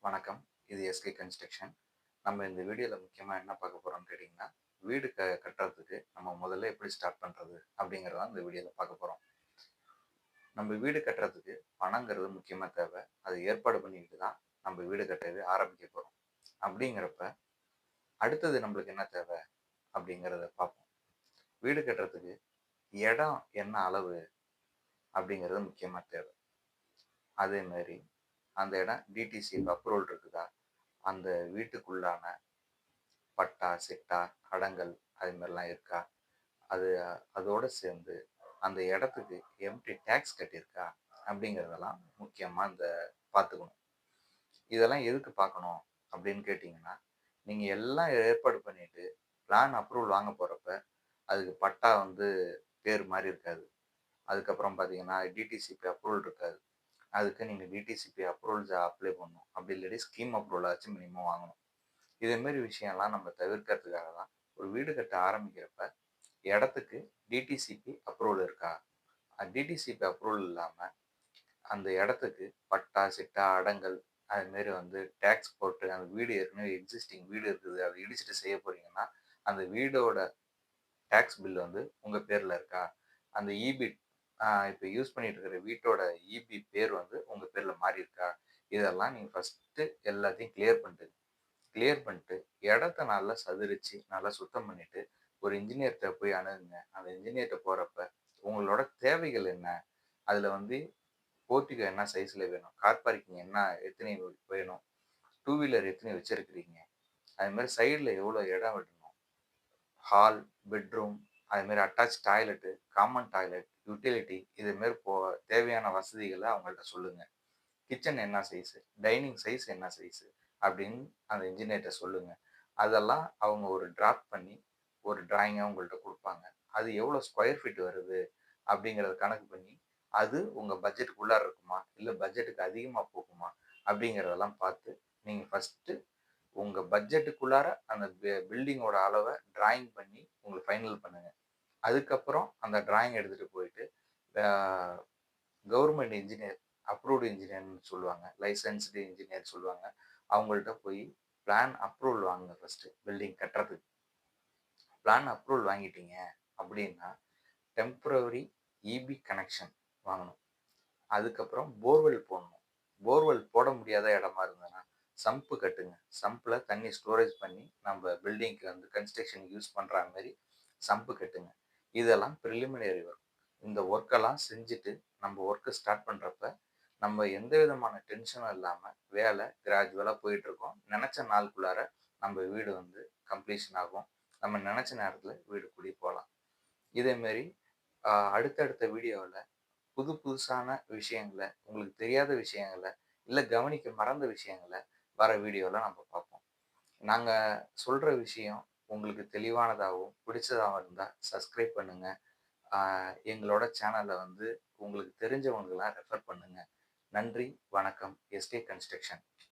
வணக்கம். இது SK construction. நம்ம இந்த வீடியோல முக்கியமா என்ன பார்க்க போறோம்னு கேட்டீங்கன்னா, வீடு கட்டுறதுக்கு நம்ம முதல்ல எப்படி ஸ்டார்ட் பண்றது? அப்படிங்கிறத தான் இந்த வீடியோல பார்க்க போறோம். நம்ம வீடு கட்டுறதுக்கு பணங்கிறது முக்கியமா தேவை. அதை ஏற்பாடு பண்ணிக்கிட்டு தான் நம்ம வீடு கட்டவே ஆரம்பிக்க போறோம். அப்படிங்கிறப்ப, அடுத்தது நம்மளுக்கு என்ன தேவை? அப்படிங்கிறத பார்ப்போம். வீடு கட்டுறதுக்கு இடம் என்ன அளவு? அப்படிங்கிறது முக்கியமா தேவை. அதே மாரி அந்த இடம் டிடிசி அப்ரூவல் இருக்குதா? அந்த வீட்டுக்குள்ளான பட்டா, சிட்டா, அடங்கல் அது மாதிரிலாம் இருக்கா? அது அதோட சேர்ந்து அந்த இடத்துக்கு எம்ப்டி டேக்ஸ் கட்டியிருக்கா? அப்படிங்கிறதெல்லாம் முக்கியமா பார்த்துக்கணும். இதெல்லாம் எதுக்கு பார்க்கணும் அப்படின்னு கேட்டிங்கன்னா, நீங்க எல்லாம் ஏற்பாடு பண்ணிட்டு பிளான் அப்ரூவல் வாங்க போறப்ப, அதுக்கு பட்டா பேர் மாறி இருக்காது. அதுக்கப்புறம் பார்த்தீங்கன்னா, டிடிசிபி அப்ரூவல் இருக்காது. அதுக்கு நீங்க டிடிசிபி அப்ரூவல்ஸ் அப்ளை பண்ணணும். அப்படி இல்லாட்டி ஸ்கீம் அப்ரூவலாச்சும் மினிமம் வாங்கணும். இதே மாரி விஷயம்லாம் நம்ம தவிர்க்கிறதுக்காக தான், ஒரு வீடு கட்ட ஆரம்பிக்கிறப்ப இடத்துக்கு டிடிசிபி அப்ரூவல் இருக்கா? டிடிசிபி அப்ரூவல் இல்லாம, அந்த இடத்துக்கு பட்டா, சிட்டா, அடங்கல் அதுமாரி டேக்ஸ் போட்டு அந்த வீடு ஏற்கனவே எக்ஸிஸ்டிங் வீடு இருக்குது. அத இடிச்சுட்டு செய்ய போறீங்கன்னா, அந்த வீடோட டேக்ஸ் பில் உங்க பேர்ல இருக்கா? அந்த ஈபி இப்ப யூஸ் பண்ணிட்டு இருக்கிற வீட்டோட ஈபி பேர் உங்க பேர்ல மாறியிருக்கா? இதெல்லாம் நீங்க ஃபர்ஸ்ட்டு எல்லாத்தையும் கிளியர் பண்ணிட்டு, இடத்த நல்லா சதுரிச்சு, நல்லா சுத்தம் பண்ணிட்டு, ஒரு இன்ஜினியர்ட்ட போய் அணுகுங்க. அந்த இன்ஜினியர்ட்ட போறப்ப, உங்களோட தேவைகள் என்ன? அதுல போர்டிகோ என்ன சைஸ்ல வேணும்? கார் பார்க்கிங் எத்தனை வேணும்? டூ வீலர் எத்தனை வச்சிருக்கிறீங்க? அது மாரி சைடுல எவ்வளோ இடம் விடணும்? ஹால், பெட்ரூம் அது மாரி attach toilet, common toilet, utility இது மாரி தேவையான வசதிகள அவங்கள்ட்ட சொல்லுங்க. கிச்சன் என்ன சைஸு? டைனிங் சைஸ் என்ன சைஸு? அப்படின்னு அந்த இன்ஜினியர்ட்ட சொல்லுங்க. அதெல்லாம் அவங்க ஒரு டிராஃப்ட் பண்ணி, ஒரு டிராயிங்கா உங்கள்ட்ட குடுப்பாங்க. அது எவ்வளோ ஸ்கொயர் ஃபீட் வருது? அப்படிங்கிறத கணக்கு பண்ணி, அது உங்க பட்ஜெட்டுக்குள்ளார இருக்குமா? இல்ல பட்ஜெட்டுக்கு அதிகமா போகுமா? அப்படிங்கிறதெல்லாம் பார்த்து, நீங்க ஃபர்ஸ்ட்டு உங்க பட்ஜெட்டுக்குள்ளார அந்த பில்டிங்கோட அளவ டிராயிங் பண்ணி உங்களுக்கு ஃபைனல் பண்ணுங்க. அதுக்கப்புறம் அந்த டிராயிங் எடுத்துட்டு போயிட்டு, ஆ கவர்ன்மென்ட் இன்ஜினியர், அப்ரூவ்ட் இன்ஜினியர்ன்னு சொல்லுவாங்க. லைசென்ஸ்டு இன்ஜினியர் சொல்லுவாங்க. அவங்கள்ட்ட போய் பிளான் அப்ரூவல் வாங்குங்க ஃபர்ஸ்ட்டு. பில்டிங் கட்டுறதுக்கு. பிளான் அப்ரூவல் வாங்கிட்டீங்க அப்படின்னா, டெம்பரரி ஈபி கனெக்ஷன் வாங்கணும். அதுக்கப்புறம் போர்வெல் போடணும். போர்வெல் போட முடியாத இடமா இருந்ததுன்னா, சம்ப் கட்டுங்க. சம்ப்ல தண்ணி ஸ்டோரேஜ் பண்ணி நம்ம பில்டிங்க்கு கன்ஸ்ட்ரக்ஷனுக்கு யூஸ் பண்ற மாரி சம்ப் கட்டுங்க. இதெல்லாம் பிரிலிமினரி ஒர்க். இந்த ஒர்க்கெல்லாம் செஞ்சுட்டு நம்ம ஒர்க்க ஸ்டார்ட் பண்றப்ப, நம்ம எந்த விதமான டென்ஷனும் இல்லாம வேலை கிராஜுவலா போயிட்டுருக்கும். நெனச்ச நாளுக்குள்ளார நம்ம வீடு கம்ப்ளீஷன் ஆகும். நம்ம நெனச்ச நேரத்தில வீடு குடி போலாம். இதே மாரி அடுத்தடுத்த வீடியோவுல புதுசான விஷயங்கள, உங்களுக்கு தெரியாத விஷயங்கள, இல்ல கவனிக்க மறந்த விஷயங்கள வர வீடியோல நம்ம பார்ப்போம். நாங்க சொல்ற விஷயம் உங்களுக்கு தெளிவானதாவும், பிடிச்சதாவும் இருந்தா சப்ஸ்கிரைப் பண்ணுங்க. ஆ எங்களோட சேனல உங்களுக்கு தெரிஞ்சவங்களுக்கெல்லாம் ரெஃபர் பண்ணுங்க. நன்றி, வணக்கம். SK construction.